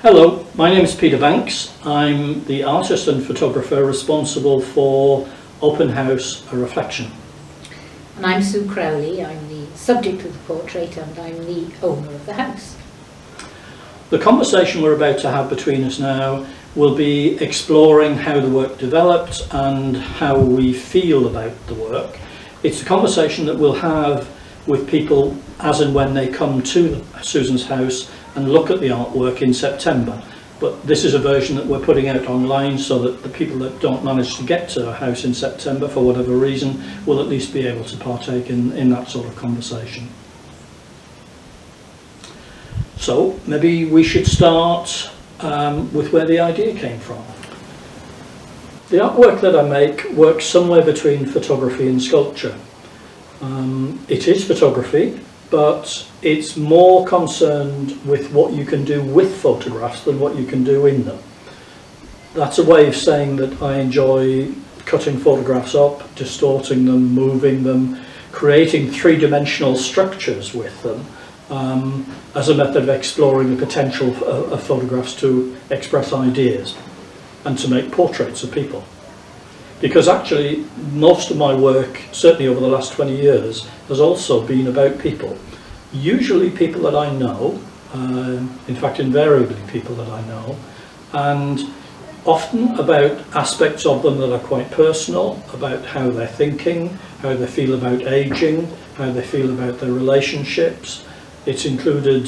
Hello, my name is Peter Banks. I'm the artist and photographer responsible for Open House A Reflection. And I'm Sue Crowley. I'm the subject of the portrait and I'm the owner of the house. The conversation we're about to have between us now will be exploring how the work developed and how we feel about the work. It's a conversation that we'll have with people as and when they come to Susan's house and look at the artwork in September. But this is a version that we're putting out online so that the people that don't manage to get to a house in September for whatever reason will at least be able to partake in that sort of conversation. So maybe we should start with where the idea came from. The artwork that I make works somewhere between photography and sculpture. It is photography, but it's more concerned with what you can do with photographs than what you can do in them. That's a way of saying that I enjoy cutting photographs up, distorting them, moving them, creating three-dimensional structures with them as a method of exploring the potential of photographs to express ideas and to make portraits of people. Because actually most of my work, certainly over the last 20 years, has also been about people. Usually people that I know, in fact invariably people that I know, and often about aspects of them that are quite personal, about how they're thinking, how they feel about aging, how they feel about their relationships. It's included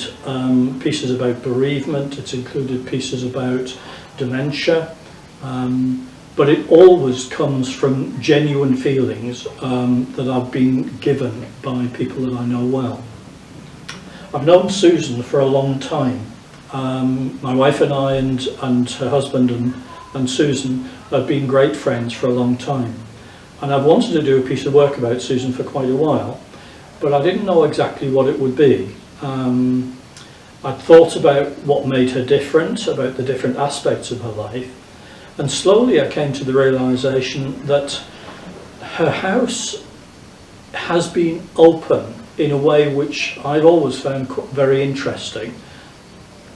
pieces about bereavement, it's included pieces about dementia, but it always comes from genuine feelings that I've been given by people that I know well. I've known Susan for a long time. My wife and I and her husband and Susan have been great friends for a long time. And I've wanted to do a piece of work about Susan for quite a while, but I didn't know exactly what it would be. I'd thought about what made her different, about the different aspects of her life, and slowly I came to the realisation that her house has been open in a way which I've always found very interesting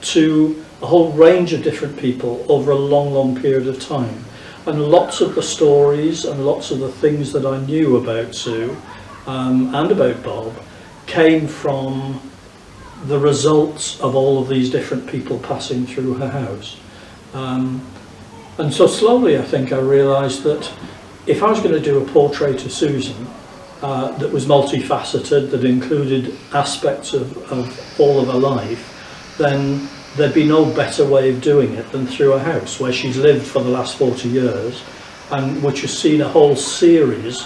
to a whole range of different people over a long period of time. And lots of the stories and lots of the things that I knew about Sue and about Bob came from the results of all of these different people passing through her house. And so slowly I think I realised that if I was going to do a portrait of Susan that was multifaceted, that included aspects of all of her life, then there'd be no better way of doing it than through a house where she's lived for the last 40 years and which has seen a whole series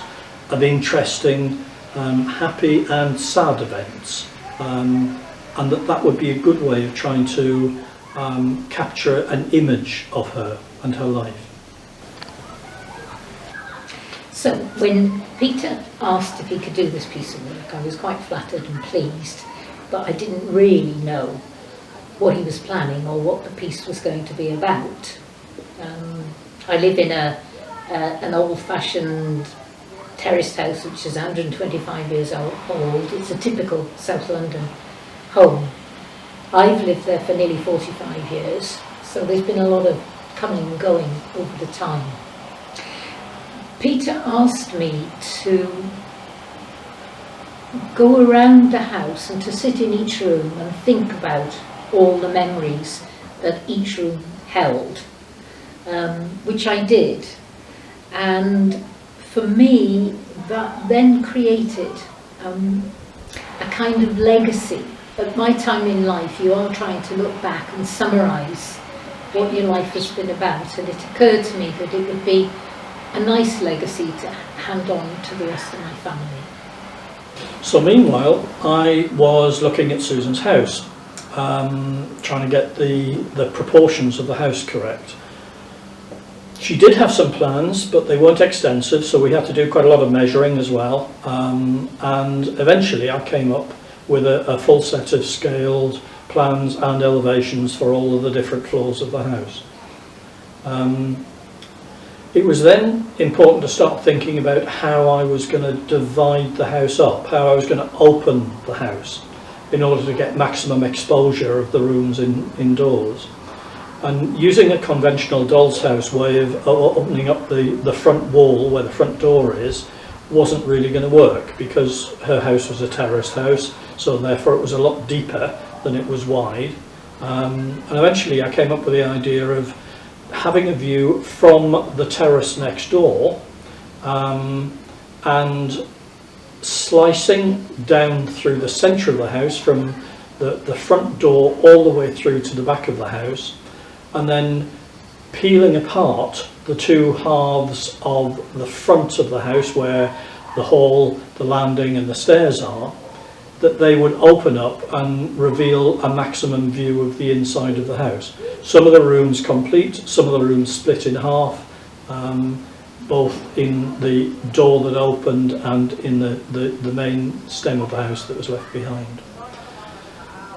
of interesting, happy and sad events. And that would be a good way of trying to capture an image of her and her life. So when Peter asked if he could do this piece of work, I was quite flattered and pleased, but I didn't really know what he was planning or what the piece was going to be about. I live in an old-fashioned terraced house which is 125 years old. It's a typical South London home. I've lived there for nearly 45 years, so there's been a lot of coming and going over the time. Peter asked me to go around the house and to sit in each room and think about all the memories that each room held, which I did. And for me, that then created a kind of legacy. At my time in life, you are trying to look back and summarise what your life has been about, and it occurred to me that it would be a nice legacy to hand on to the rest of my family. So meanwhile, I was looking at Susan's house, trying to get the proportions of the house correct. She did have some plans, but they weren't extensive, so we had to do quite a lot of measuring as well. And eventually I came up with a full set of scaled plans and elevations for all of the different floors of the house. It was then important to start thinking about how I was going to divide the house up, how I was going to open the house in order to get maximum exposure of the rooms indoors. And using a conventional doll's house way of opening up the front wall where the front door is wasn't really going to work, because her house was a terraced house, so therefore it was a lot deeper than it was wide. And eventually I came up with the idea of having a view from the terrace next door, and slicing down through the centre of the house from the front door all the way through to the back of the house, and then peeling apart the two halves of the front of the house where the hall, the landing and the stairs are, that they would open up and reveal a maximum view of the inside of the house. Some of the rooms complete, some of the rooms split in half, both in the door that opened and in the main stem of the house that was left behind.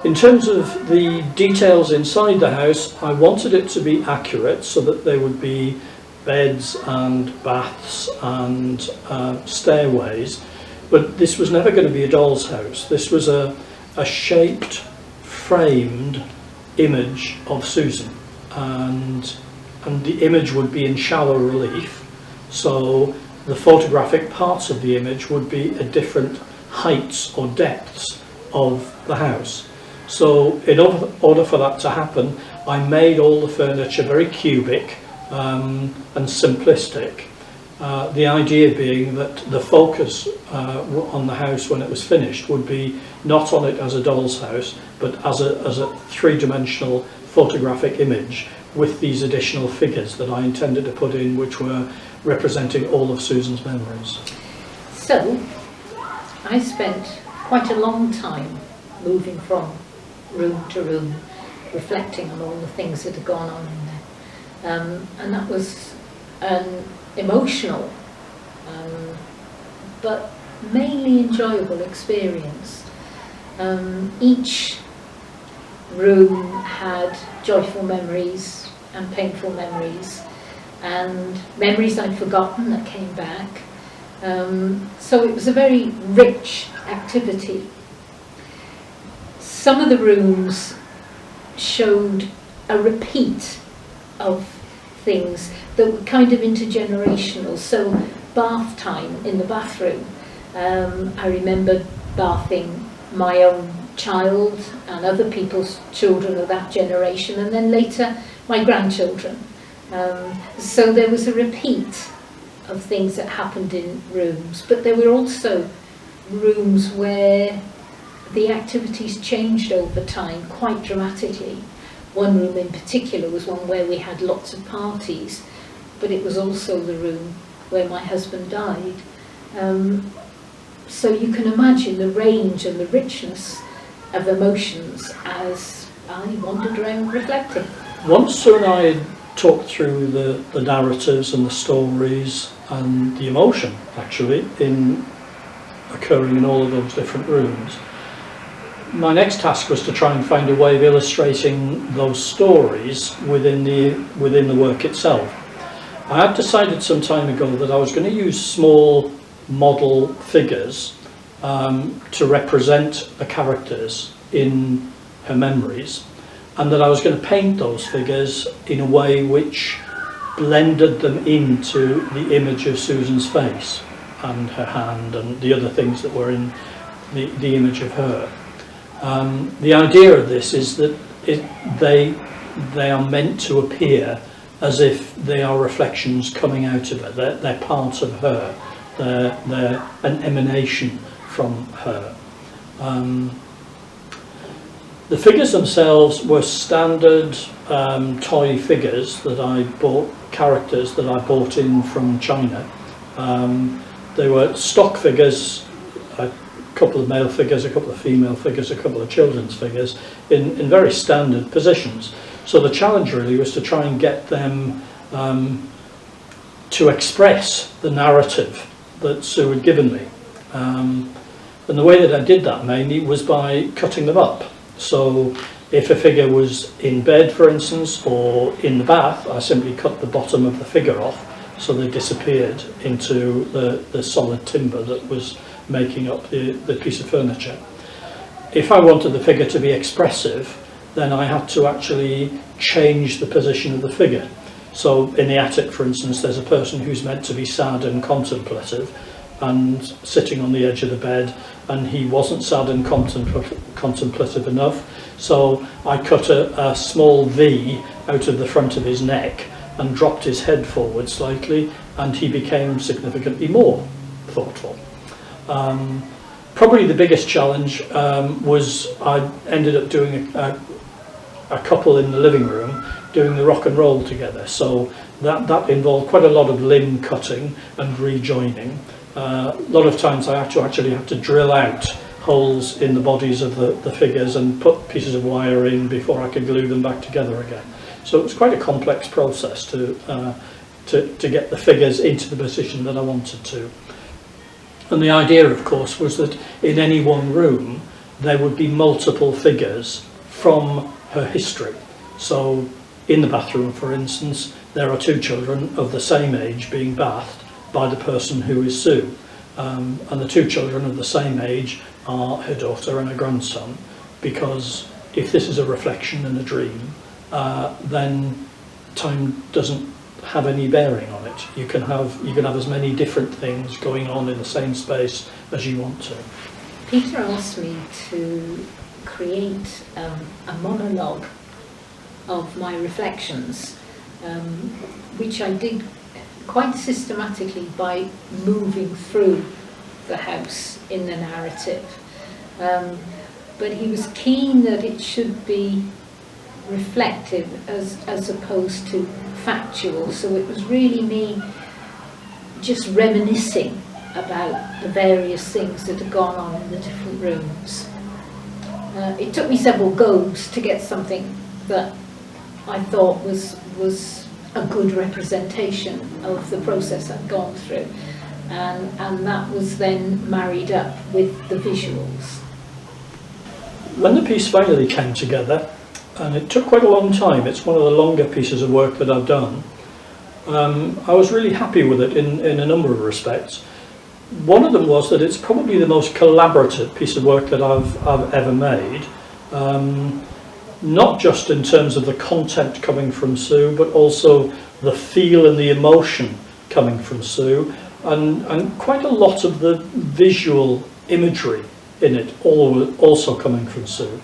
In terms of the details inside the house, I wanted it to be accurate so that there would be beds and baths and stairways, but this was never going to be a doll's house. This was a shaped, framed image of Susan, and the image would be in shallow relief, so the photographic parts of the image would be at different heights or depths of the house. So in order for that to happen, I made all the furniture very cubic and simplistic. The idea being that the focus on the house when it was finished would be not on it as a doll's house, but as a three-dimensional photographic image with these additional figures that I intended to put in, which were representing all of Susan's memories. So I spent quite a long time moving from room to room, reflecting on all the things that had gone on in there. And that was an emotional but mainly enjoyable experience. Each room had joyful memories and painful memories, and memories I'd forgotten that came back. So it was a very rich activity. Some of the rooms showed a repeat of things that were kind of intergenerational. So bath time in the bathroom. I remember bathing my own child and other people's children of that generation, and then later my grandchildren. So there was a repeat of things that happened in rooms, but there were also rooms where the activities changed over time quite dramatically. One room in particular was one where we had lots of parties, but it was also the room where my husband died. So you can imagine the range and the richness of emotions as I wandered around reflecting. Once Sue and I had talked through the narratives and the stories and the emotion actually occurring in all of those different rooms, my next task was to try and find a way of illustrating those stories within the work itself. I had decided some time ago that I was going to use small model figures to represent the characters in her memories, and that I was going to paint those figures in a way which blended them into the image of Susan's face and her hand and the other things that were in the image of her. The idea of this is that they are meant to appear as if they are reflections coming out of her. They're part of her. They're an emanation from her. The figures themselves were standard toy figures that I bought, characters that I bought in from China. They were stock figures, a couple of male figures, a couple of female figures, a couple of children's figures in very standard positions. So the challenge really was to try and get them to express the narrative that Sue had given me. And the way that I did that mainly was by cutting them up. So if a figure was in bed, for instance, or in the bath, I simply cut the bottom of the figure off so they disappeared into the solid timber that was making up the piece of furniture. If I wanted the figure to be expressive, then I had to actually change the position of the figure. So in the attic, for instance, there's a person who's meant to be sad and contemplative and sitting on the edge of the bed, and he wasn't sad and contemplative enough, so I cut a small V out of the front of his neck and dropped his head forward slightly, and he became significantly more thoughtful. Probably the biggest challenge was I ended up doing a couple in the living room doing the rock and roll together, so that involved quite a lot of limb cutting and rejoining. A lot of times I actually have to drill out holes in the bodies of the figures and put pieces of wire in before I could glue them back together again. So it was quite a complex process to get the figures into the position that I wanted to. And the idea, of course, was that in any one room there would be multiple figures from her history. So in the bathroom, for instance, there are two children of the same age being bathed by the person who is Sue. And the two children of the same age are her daughter and her grandson, because if this is a reflection and a dream, then time doesn't have any bearing on it. You can have as many different things going on in the same space as you want to. Peter asked me to create a monologue of my reflections, which I did quite systematically by moving through the house in the narrative. But he was keen that it should be reflective as opposed to factual, so it was really me just reminiscing about the various things that had gone on in the different rooms. It took me several goes to get something that I thought was a good representation of the process I'd gone through, and that was then married up with the visuals. When the piece finally came together, and it took quite a long time, it's one of the longer pieces of work that I've done, I was really happy with it in a number of respects. One of them was that it's probably the most collaborative piece of work that I've ever made, not just in terms of the content coming from Sue, but also the feel and the emotion coming from Sue, and quite a lot of the visual imagery in it also coming from Sue.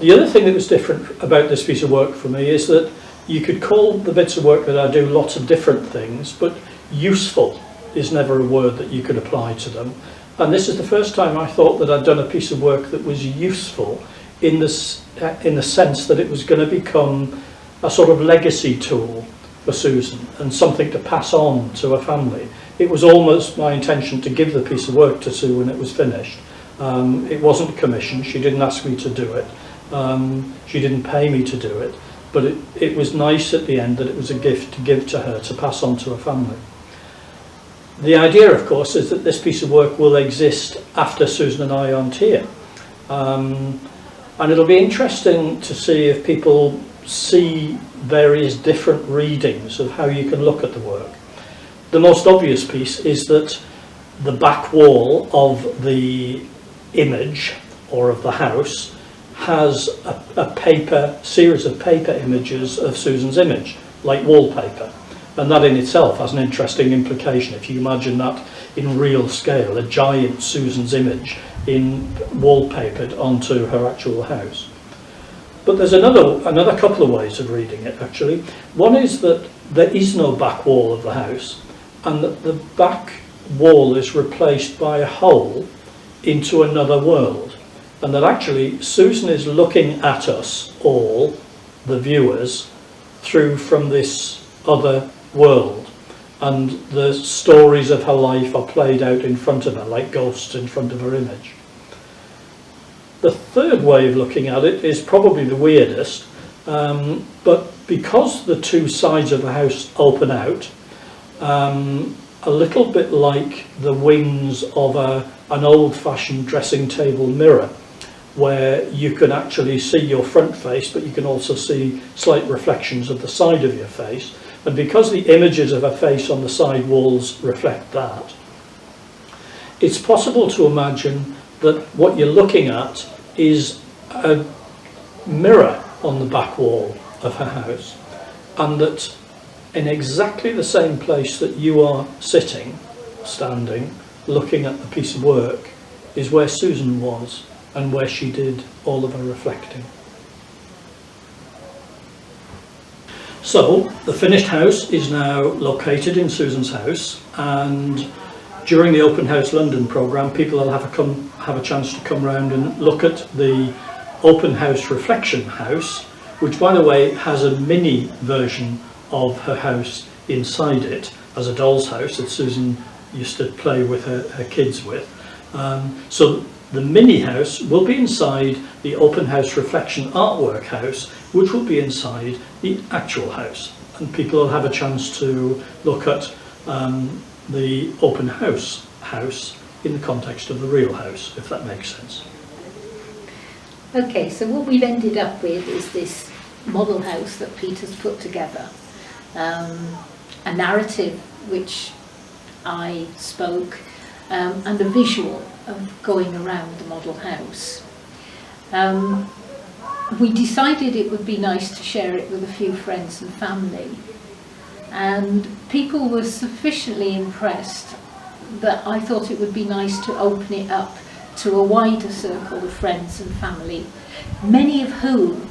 The other thing that was different about this piece of work for me is that you could call the bits of work that I do lots of different things, but useful is never a word that you could apply to them. And this is the first time I thought that I'd done a piece of work that was useful in the sense that it was going to become a sort of legacy tool for Susan and something to pass on to a family. It was almost my intention to give the piece of work to Sue when it was finished. It wasn't commissioned, she didn't ask me to do it. She didn't pay me to do it, but it was nice at the end that it was a gift to give to her to pass on to her family. The idea, of course, is that this piece of work will exist after Susan and I aren't here. And it'll be interesting to see if people see various different readings of how you can look at the work. The most obvious piece is that the back wall of the image or of the house has a series of paper images of Susan's image, like wallpaper. And that in itself has an interesting implication. If you imagine that in real scale, a giant Susan's image wallpapered onto her actual house. But there's another couple of ways of reading it, actually. One is that there is no back wall of the house, and that the back wall is replaced by a hole into another world. And that actually Susan is looking at us all, the viewers, from this other world, and the stories of her life are played out in front of her like ghosts in front of her image. The third way of looking at it is probably the weirdest, but because the two sides of the house open out, a little bit like the wings of an old-fashioned dressing table mirror, where you can actually see your front face, but you can also see slight reflections of the side of your face. And because the images of her face on the side walls reflect that, it's possible to imagine that what you're looking at is a mirror on the back wall of her house, and that in exactly the same place that you are sitting, standing, looking at the piece of work, is where Susan was and where she did all of her reflecting. So the finished house is now located in Susan's house, and during the Open House London programme, people will have a chance to come round and look at the Open House Reflection House, which, by the way, has a mini version of her house inside it as a doll's house that Susan used to play with her kids with. So the mini house will be inside the Open House Reflection Artwork House, which will be inside the actual house, and people will have a chance to look at the open house in the context of the real house, if that makes sense. Okay, so what we've ended up with is this model house that Peter's put together, a narrative which I spoke, and a visual of going around the model house. We decided it would be nice to share it with a few friends and family, and people were sufficiently impressed that I thought it would be nice to open it up to a wider circle of friends and family, many of whom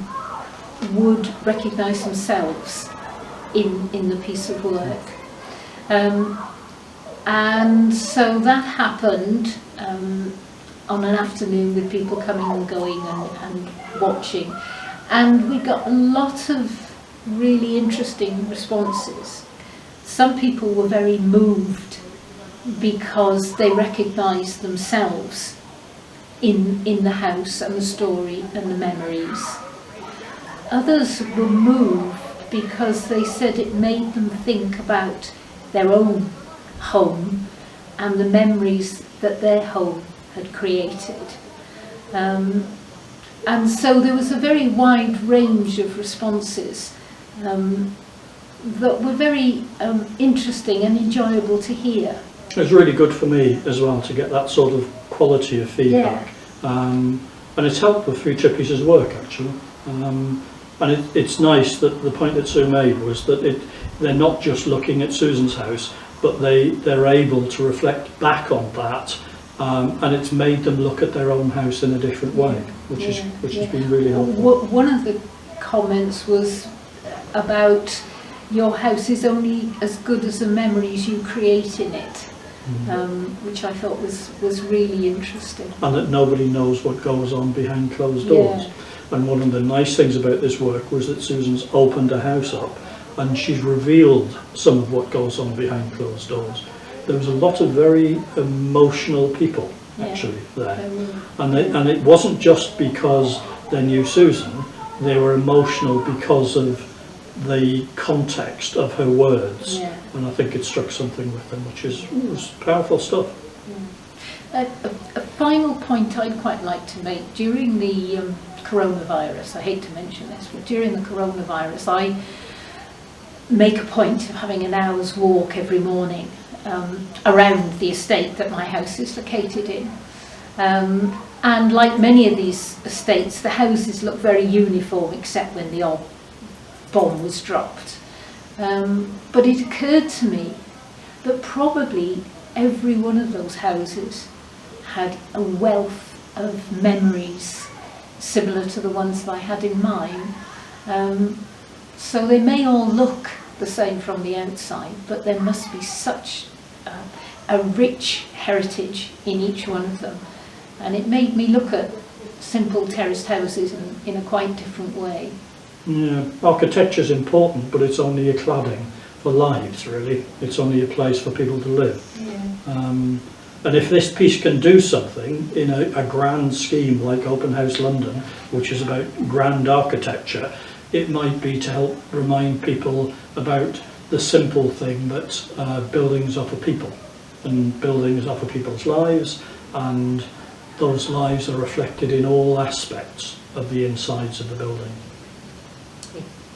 would recognise themselves in the piece of work. And so that happened on an afternoon with people coming and going and watching, and we got a lot of really interesting responses. Some people were very moved because they recognised themselves in the house and the story and the memories. Others were moved because they said it made them think about their own home and the memories that their home had created. And so there was a very wide range of responses that were very interesting and enjoyable to hear. It was really good for me as well to get that sort of quality of feedback. And it's helped with Future Pieces' work, actually. And it's nice that the point that Sue made was that they're not just looking at Susan's house, but they're able to reflect back on that, and it's made them look at their own house in a different way, which has been really helpful. One of the comments was about your house is only as good as the memories you create in it, which I thought was really interesting. And that nobody knows what goes on behind closed doors. Yeah. And one of the nice things about this work was that Susan's opened her house up and she's revealed some of what goes on behind closed doors. There was a lot of very emotional people actually there. And it wasn't just because they knew Susan, they were emotional because of the context of her words. And I think it struck something with them, which was powerful stuff. A final point I'd quite like to make, during the coronavirus, I hate to mention this, but during the coronavirus I make a point of having an hour's walk every morning around the estate that my house is located in. And like many of these estates, the houses look very uniform except when the odd bomb was dropped. But it occurred to me that probably every one of those houses had a wealth of memories similar to the ones that I had in mine. So they may all look the same from the outside, but there must be such a rich heritage in each one of them. And it made me look at simple terraced houses in a quite different way. Yeah, architecture's important, but it's only a cladding for lives, really. It's only a place for people to live. And if this piece can do something in a grand scheme like Open House London, which is about grand architecture, it might be to help remind people about the simple thing that buildings offer people, and buildings offer people's lives, and those lives are reflected in all aspects of the insides of the building.